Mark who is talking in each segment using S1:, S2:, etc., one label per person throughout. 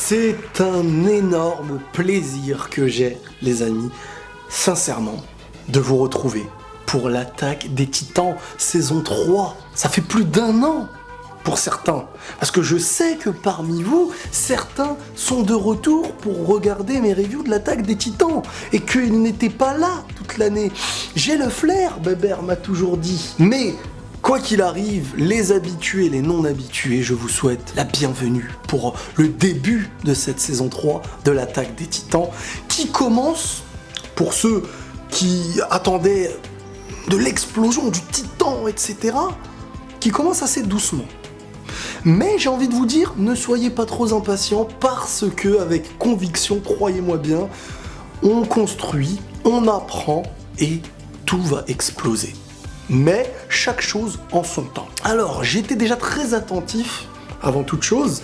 S1: C'est un énorme plaisir que j'ai, les amis, sincèrement, de vous retrouver pour l'attaque des Titans saison 3. Ça fait plus d'1 an pour certains, parce que je sais que parmi vous, certains sont de retour pour regarder mes reviews de l'attaque des Titans, et qu'ils n'étaient pas là toute l'année. J'ai le flair, Bébert m'a toujours dit. Mais quoi qu'il arrive, les habitués, les non-habitués, je vous souhaite la bienvenue pour le début de cette saison 3 de l'attaque des Titans, qui commence, pour ceux qui attendaient de l'explosion du Titan, etc., qui commence assez doucement. Mais j'ai envie de vous dire, ne soyez pas trop impatients, parce que, avec conviction, croyez-moi bien, on construit, on apprend, et tout va exploser. Mais chaque chose en son temps. Alors, j'étais déjà très attentif, avant toute chose.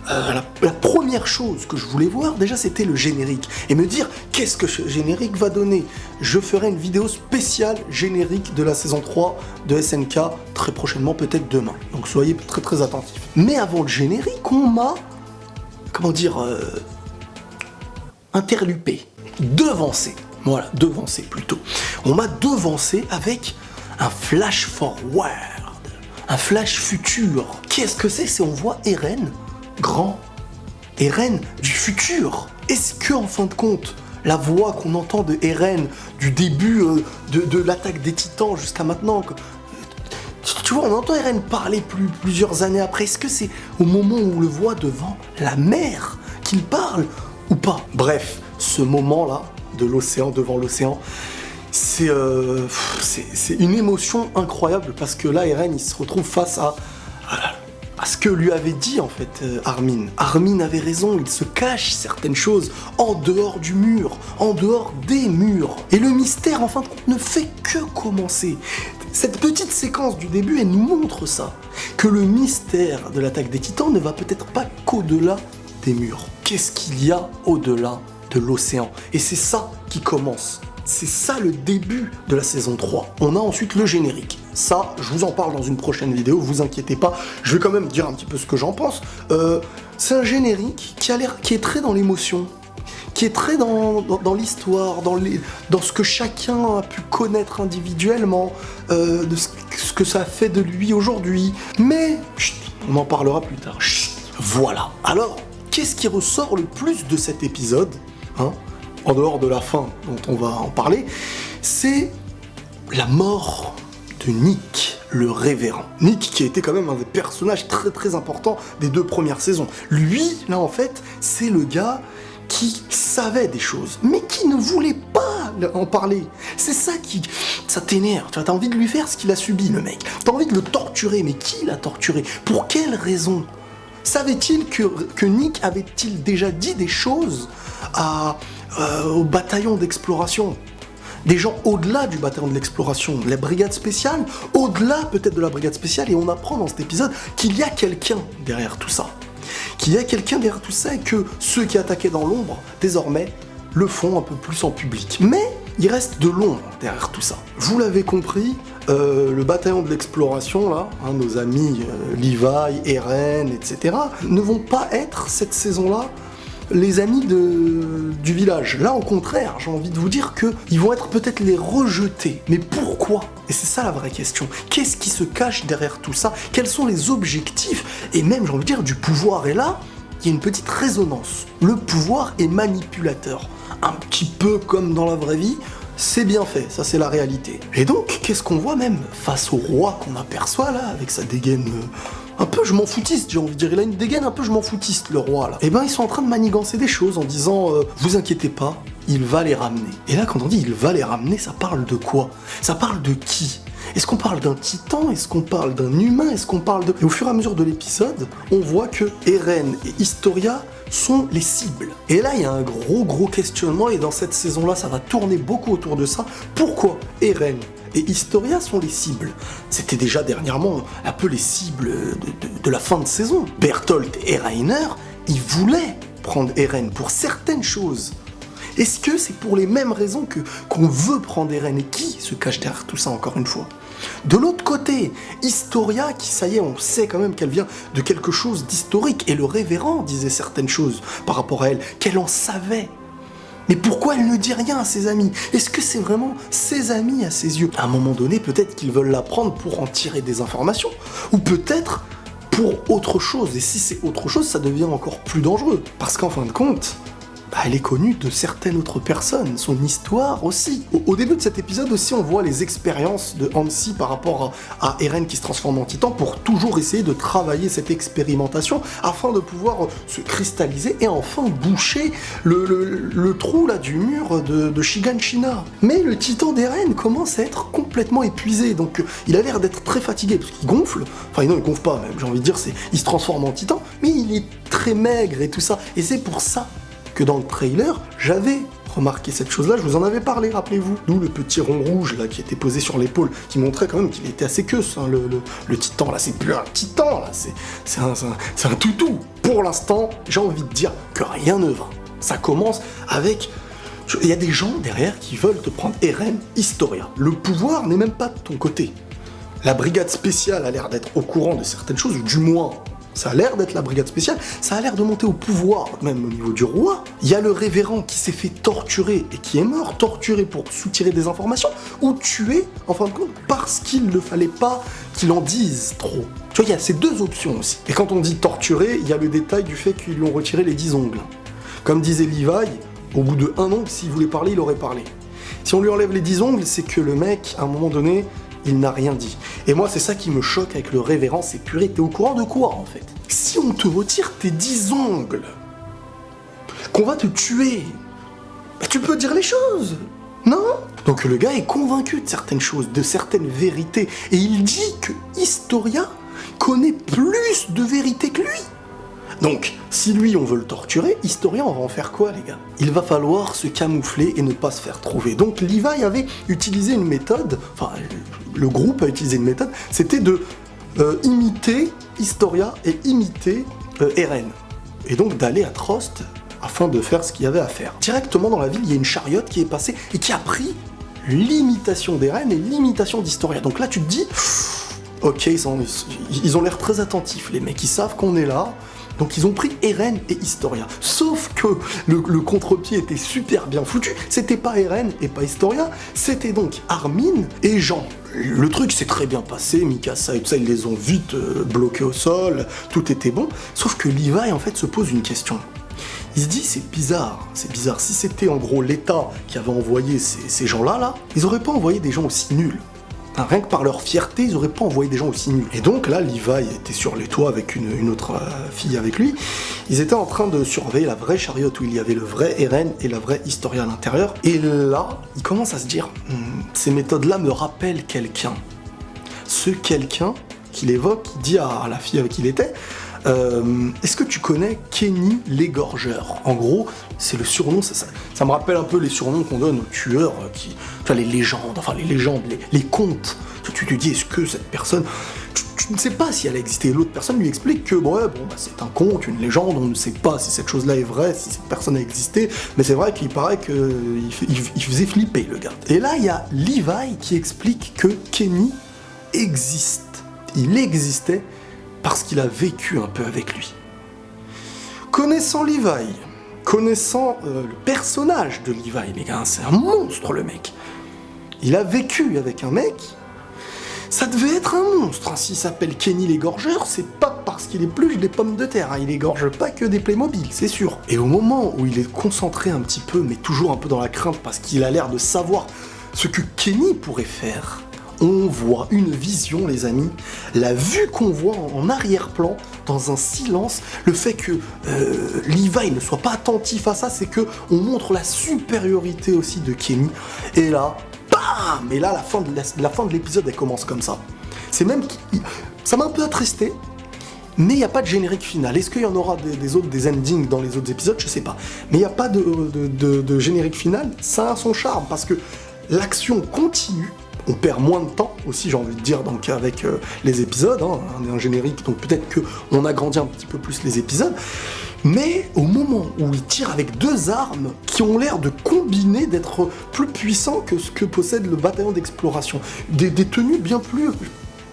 S1: La première chose que je voulais voir, déjà, c'était le générique. Et me dire, qu'est-ce que ce générique va donner? Je ferai une vidéo spéciale générique de la saison 3 de SNK, très prochainement, peut-être demain. Donc soyez très très attentifs. Mais avant le générique, on m'a, comment dire, interlupé, devancé. Voilà, devancé plutôt. On m'a devancé avec un flash forward, un flash futur. Qu'est-ce que c'est? C'est on voit Eren grand, Eren du futur. Est-ce que, en fin de compte, la voix qu'on entend de Eren du début de l'attaque des Titans jusqu'à maintenant, tu vois, on entend Eren parler plusieurs années après, est-ce que c'est au moment où on le voit devant la mer qu'il parle ou pas? Bref, ce moment-là de l'océan, devant l'océan, c'est une émotion incroyable, parce que là, Eren, il se retrouve face à ce que lui avait dit en fait Armin. Armin avait raison, il se cache certaines choses en dehors du mur, en dehors des murs. Et le mystère, en fin de compte, ne fait que commencer. Cette petite séquence du début, elle nous montre ça. Que le mystère de l'attaque des Titans ne va peut-être pas qu'au-delà des murs. Qu'est-ce qu'il y a au-delà de l'océan? Et c'est ça qui commence. C'est ça le début de la saison 3. On a ensuite le générique. Ça, je vous en parle dans une prochaine vidéo, vous inquiétez pas. Je vais quand même dire un petit peu ce que j'en pense. C'est un générique qui est très dans l'émotion, qui est très dans l'histoire, dans ce que chacun a pu connaître individuellement, de ce que ça fait de lui aujourd'hui. Mais, chut, on en parlera plus tard. Chut, voilà. Alors, qu'est-ce qui ressort le plus de cet épisode, hein, en dehors de la fin dont on va en parler, c'est la mort de Nick, le révérend. Nick, qui a été quand même un des personnages très très importants des 2 premières saisons. Lui, là en fait, c'est le gars qui savait des choses, mais qui ne voulait pas en parler. C'est ça ça t'énerve. Tu vois, t'as envie de lui faire ce qu'il a subi, le mec. T'as envie de le torturer, mais qui l'a torturé? Pour quelle raison? Savait-il que Nick avait-il déjà dit des choses au bataillon d'exploration? Des gens au-delà du bataillon de l'exploration, la brigade spéciale, au-delà peut-être de la brigade spéciale, et on apprend dans cet épisode qu'il y a quelqu'un derrière tout ça. Qu'il y a quelqu'un derrière tout ça, et que ceux qui attaquaient dans l'ombre, désormais, le font un peu plus en public. Mais il reste de l'ombre derrière tout ça. Vous l'avez compris, le bataillon de l'exploration, là, hein, nos amis Levi, Eren, etc., ne vont pas être, cette saison-là, les amis du village. Là, au contraire, j'ai envie de vous dire qu'ils vont être peut-être les rejetés. Mais pourquoi? Et c'est ça la vraie question. Qu'est-ce qui se cache derrière tout ça? Quels sont les objectifs? Et même, j'ai envie de dire, du pouvoir. Et là, il y a une petite résonance. Le pouvoir est manipulateur. Un petit peu comme dans la vraie vie, c'est bien fait, ça c'est la réalité. Et donc, qu'est-ce qu'on voit même face au roi qu'on aperçoit là, avec sa dégaine... un peu je m'en foutiste, j'ai envie de dire, il a une dégaine un peu je m'en foutiste, le roi là. Et ben ils sont en train de manigancer des choses en disant vous inquiétez pas, il va les ramener. Et là quand on dit il va les ramener, ça parle de quoi? Ça parle de qui? Est-ce qu'on parle d'un titan? Est-ce qu'on parle d'un humain? Est-ce qu'on parle de... Et au fur et à mesure de l'épisode, on voit que Eren et Historia sont les cibles. Et là, il y a un gros questionnement, et dans cette saison-là, ça va tourner beaucoup autour de ça. Pourquoi Eren et Historia sont les cibles? C'était déjà dernièrement un peu les cibles de la fin de saison. Bertolt et Rainer, ils voulaient prendre Eren pour certaines choses. Est-ce que c'est pour les mêmes raisons qu'on veut prendre Eren? Et qui se cache derrière tout ça, encore une fois? De l'autre côté, Historia, qui ça y est, on sait quand même qu'elle vient de quelque chose d'historique, et le révérend disait certaines choses par rapport à elle, qu'elle en savait. Mais pourquoi elle ne dit rien à ses amis? Est-ce que c'est vraiment ses amis à ses yeux? À un moment donné, peut-être qu'ils veulent la prendre pour en tirer des informations, ou peut-être pour autre chose, et si c'est autre chose, ça devient encore plus dangereux. Parce qu'en fin de compte, elle est connue de certaines autres personnes, son histoire aussi. Au début de cet épisode aussi, on voit les expériences de Hansi par rapport à Eren qui se transforme en titan pour toujours essayer de travailler cette expérimentation afin de pouvoir se cristalliser et enfin boucher le trou là du mur de Shiganshina. Mais le titan d'Eren commence à être complètement épuisé, donc il a l'air d'être très fatigué parce qu'il gonfle, enfin non il gonfle pas même, j'ai envie de dire, il se transforme en titan, mais il est très maigre et tout ça, et c'est pour ça que dans le trailer, j'avais remarqué cette chose-là, je vous en avais parlé, rappelez-vous. D'où le petit rond rouge là qui était posé sur l'épaule, qui montrait quand même qu'il était assez queuse, hein, le titan là, c'est plus un titan là, c'est un toutou. Pour l'instant, j'ai envie de dire que rien ne va. Ça commence avec... Il y a des gens derrière qui veulent te prendre Eren, Historia. Le pouvoir n'est même pas de ton côté. La brigade spéciale a l'air d'être au courant de certaines choses, ou du moins... ça a l'air d'être la brigade spéciale, ça a l'air de monter au pouvoir, même au niveau du roi. Il y a le révérend qui s'est fait torturer et qui est mort, torturé pour soutirer des informations, ou tué, en fin de compte, parce qu'il ne fallait pas qu'il en dise trop. Tu vois, il y a ces deux options aussi. Et quand on dit torturer, il y a le détail du fait qu'ils lui ont retiré les 10 ongles. Comme disait Levi, au bout de 1 ongle, s'il voulait parler, il aurait parlé. Si on lui enlève les 10 ongles, c'est que le mec, à un moment donné, il n'a rien dit. Et moi, c'est ça qui me choque avec le révérend, c'est purée, t'es au courant de quoi, en fait? Si on te retire tes 10 ongles, qu'on va te tuer, tu peux dire les choses, non? Donc le gars est convaincu de certaines choses, de certaines vérités, et il dit que Historia connaît plus de vérités que lui. Donc, si lui, on veut le torturer, Historia, on va en faire quoi, les gars? Il va falloir se camoufler et ne pas se faire trouver. Donc, Levi avait utilisé une méthode, enfin, le groupe a utilisé une méthode, c'était de imiter Historia et imiter Eren. Et donc, d'aller à Trost afin de faire ce qu'il y avait à faire. Directement dans la ville, il y a une chariote qui est passée et qui a pris l'imitation d'Eren et l'imitation d'Historia. Donc là, tu te dis, ok, ils ont l'air très attentifs, les mecs, ils savent qu'on est là. Donc ils ont pris Eren et Historia. Sauf que le contre-pied était super bien foutu. C'était pas Eren et pas Historia, c'était donc Armin et Jean. Le truc s'est très bien passé, Mikasa et tout ça, ils les ont vite bloqués au sol, tout était bon. Sauf que Levi en fait se pose une question. Il se dit c'est bizarre. Si c'était en gros l'État qui avait envoyé ces gens-là, ils auraient pas envoyé des gens aussi nuls. Rien que par leur fierté, ils auraient pas envoyé des gens aussi nuls. Et donc là, Levi était sur les toits avec une autre fille avec lui. Ils étaient en train de surveiller la vraie chariote où il y avait le vrai Eren et la vraie Historia à l'intérieur. Et là, il commence à se dire, ces méthodes-là me rappellent quelqu'un. Ce quelqu'un qu'il évoque, il dit à la fille avec qui il était, est-ce que tu connais Kenny l'égorgeur? En gros, c'est le surnom, ça me rappelle un peu les surnoms qu'on donne aux tueurs, les légendes, les contes. Tu te dis, est-ce que cette personne... Tu ne sais pas si elle a existé. L'autre personne lui explique que c'est un conte, une légende, on ne sait pas si cette chose-là est vraie, si cette personne a existé, mais c'est vrai qu'il paraît qu'il faisait flipper, le gars. Et là, il y a Levi qui explique que Kenny existe. Il existait parce qu'il a vécu un peu avec lui. Connaissant Levi, connaissant le personnage de Levi, les gars, c'est un monstre le mec. Il a vécu avec un mec, ça devait être un monstre. S'il s'appelle Kenny l'égorgeur, c'est pas parce qu'il épluche des pommes de terre, il égorge pas que des Playmobil, c'est sûr. Et au moment où il est concentré un petit peu, mais toujours un peu dans la crainte parce qu'il a l'air de savoir ce que Kenny pourrait faire, on voit une vision, les amis, la vue qu'on voit en arrière-plan, dans un silence, le fait que Levi ne soit pas attentif à ça, c'est que on montre la supériorité aussi de Kenny. Et là, bam! Et là, la fin de l'épisode, elle commence comme ça. C'est même... Ça m'a un peu attristé, mais il n'y a pas de générique final. Est-ce qu'il y en aura des endings dans les autres épisodes? Je sais pas. Mais il n'y a pas de générique final. Ça a son charme, parce que l'action continue. On perd moins de temps aussi, j'ai envie de dire, donc avec les épisodes, un générique, donc peut-être qu'on agrandit un petit peu plus les épisodes, Mais au moment où il tire avec 2 armes qui ont l'air de combiner, d'être plus puissants que ce que possède le bataillon d'exploration, des tenues bien plus,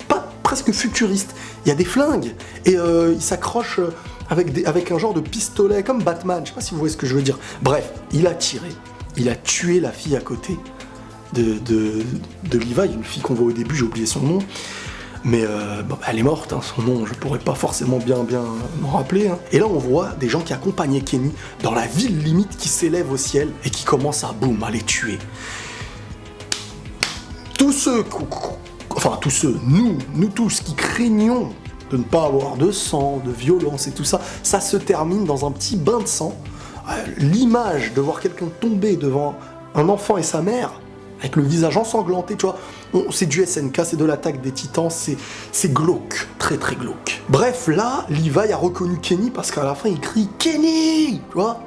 S1: pas presque futuristes. Il y a des flingues et il s'accroche avec un genre de pistolet comme Batman. Je sais pas si vous voyez ce que je veux dire. Bref, il a tiré, il a tué la fille à côté de Levi, une fille qu'on voit au début, j'ai oublié son nom. Mais bon, elle est morte, hein, son nom, je pourrais pas forcément bien m'en rappeler. Hein. Et là, on voit des gens qui accompagnaient Kenny dans la ville limite qui s'élève au ciel et qui commencent à les tuer. Tous ceux, nous tous qui craignons de ne pas avoir de sang, de violence et tout ça, ça se termine dans un petit bain de sang. L'image de voir quelqu'un tomber devant un enfant et sa mère, avec le visage ensanglanté, tu vois, c'est du SNK, c'est de l'attaque des titans, c'est glauque, très très glauque. Bref, là, Levi a reconnu Kenny parce qu'à la fin, il crie « Kenny !» Tu vois,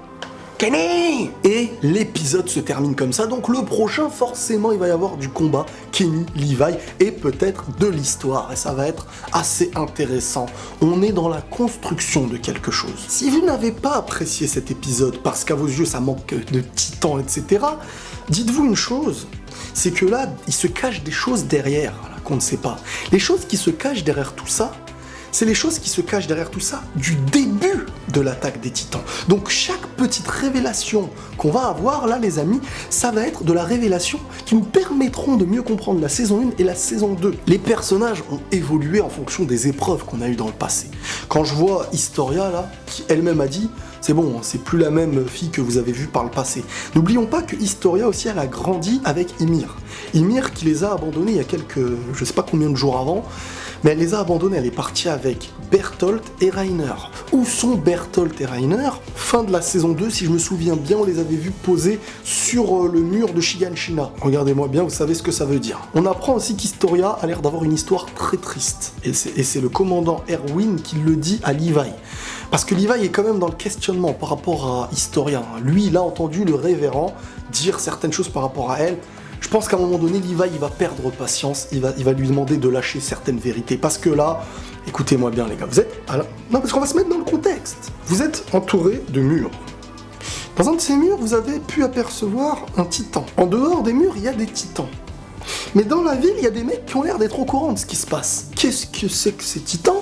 S1: Kenny! Et l'épisode se termine comme ça, donc le prochain, forcément, il va y avoir du combat Kenny, Levi, et peut-être de l'histoire, et ça va être assez intéressant. On est dans la construction de quelque chose. Si vous n'avez pas apprécié cet épisode, parce qu'à vos yeux, ça manque de titans, etc., dites-vous une chose, c'est que là, il se cache des choses derrière, là, qu'on ne sait pas. Les choses qui se cachent derrière tout ça, c'est les choses qui se cachent derrière tout ça du début de l'attaque des titans. Donc chaque petite révélation qu'on va avoir là, les amis, ça va être de la révélation qui nous permettront de mieux comprendre la saison 1 et la saison 2. Les personnages ont évolué en fonction des épreuves qu'on a eues dans le passé. Quand je vois Historia là, qui elle-même a dit c'est bon, c'est plus la même fille que vous avez vue par le passé. N'oublions pas que Historia aussi, elle a grandi avec Ymir. Ymir qui les a abandonnés il y a je sais pas combien de jours avant, mais elle les a abandonnés, elle est partie avec Bertholdt et Rainer. Où sont Bertholdt et Rainer? Fin de la saison 2, si je me souviens bien, on les avait vus poser sur le mur de Shiganshina. Regardez-moi bien, vous savez ce que ça veut dire. On apprend aussi qu'Historia a l'air d'avoir une histoire très triste. Et c'est le commandant Erwin qui le dit à Levi. Parce que Levi est quand même dans le questionnement par rapport à Historia. Lui, il a entendu le révérend dire certaines choses par rapport à elle. Je pense qu'à un moment donné, Levi, il va perdre patience, il va lui demander de lâcher certaines vérités. Parce que là, écoutez-moi bien les gars, vous êtes... Non, parce qu'on va se mettre dans le contexte. Vous êtes entouré de murs. Dans un de ces murs, vous avez pu apercevoir un titan. En dehors des murs, il y a des titans. Mais dans la ville, il y a des mecs qui ont l'air d'être au courant de ce qui se passe. Qu'est-ce que c'est que ces titans ?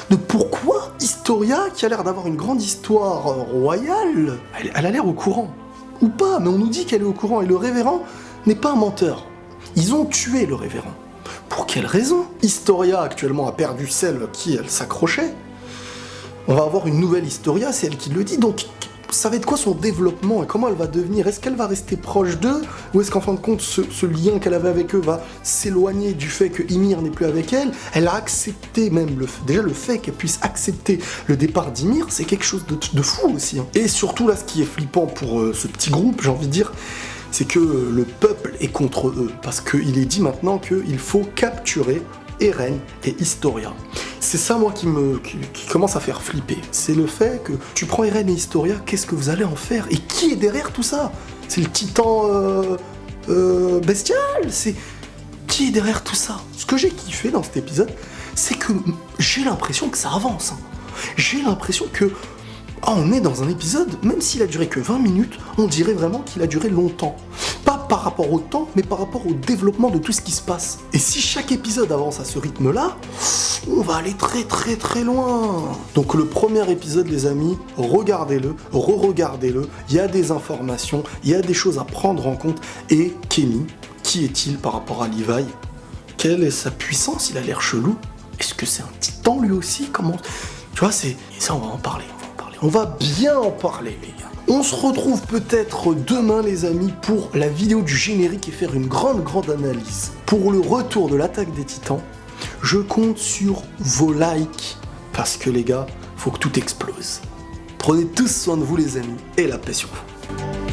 S1: De pourquoi Historia, qui a l'air d'avoir une grande histoire royale, elle a l'air au courant. Ou pas, mais on nous dit qu'elle est au courant. Et le révérend n'est pas un menteur. Ils ont tué le révérend. Pour quelle raison? Historia actuellement a perdu celle à qui elle s'accrochait. On va avoir une nouvelle Historia, c'est elle qui le dit. Donc, ça va être quoi son développement et comment elle va devenir? Est-ce qu'elle va rester proche d'eux? Ou est-ce qu'en fin de compte, ce lien qu'elle avait avec eux va s'éloigner du fait que Ymir n'est plus avec elle? Elle a accepté même déjà le fait qu'elle puisse accepter le départ d'Ymir, c'est quelque chose de fou aussi. Hein. Et surtout là, ce qui est flippant pour ce petit groupe, j'ai envie de dire, c'est que le peuple est contre eux. Parce qu'il est dit maintenant qu'il faut capturer Eren et Historia. C'est ça, moi, qui commence à faire flipper. C'est le fait que tu prends Eren et Historia, qu'est-ce que vous allez en faire? Et qui est derrière tout ça? C'est le titan bestial? C'est... Qui est derrière tout ça? Ce que j'ai kiffé dans cet épisode, c'est que j'ai l'impression que ça avance. Hein. J'ai l'impression que... on est dans un épisode, même s'il a duré que 20 minutes, on dirait vraiment qu'il a duré longtemps. Pas par rapport au temps, mais par rapport au développement de tout ce qui se passe. Et si chaque épisode avance à ce rythme-là, on va aller très très très loin. Donc le premier épisode, les amis, regardez-le, re-regardez-le, il y a des informations, il y a des choses à prendre en compte. Et Kenny, qui est-il par rapport à Levi? Quelle est sa puissance? Il a l'air chelou. Est-ce que c'est un titan lui aussi? Comment... Tu vois, c'est... Et ça, on va en parler. On va bien en parler, les gars. On se retrouve peut-être demain, les amis, pour la vidéo du générique et faire une grande analyse. Pour le retour de l'attaque des titans, je compte sur vos likes, parce que les gars, faut que tout explose. Prenez tous soin de vous, les amis, et la paix sur vous.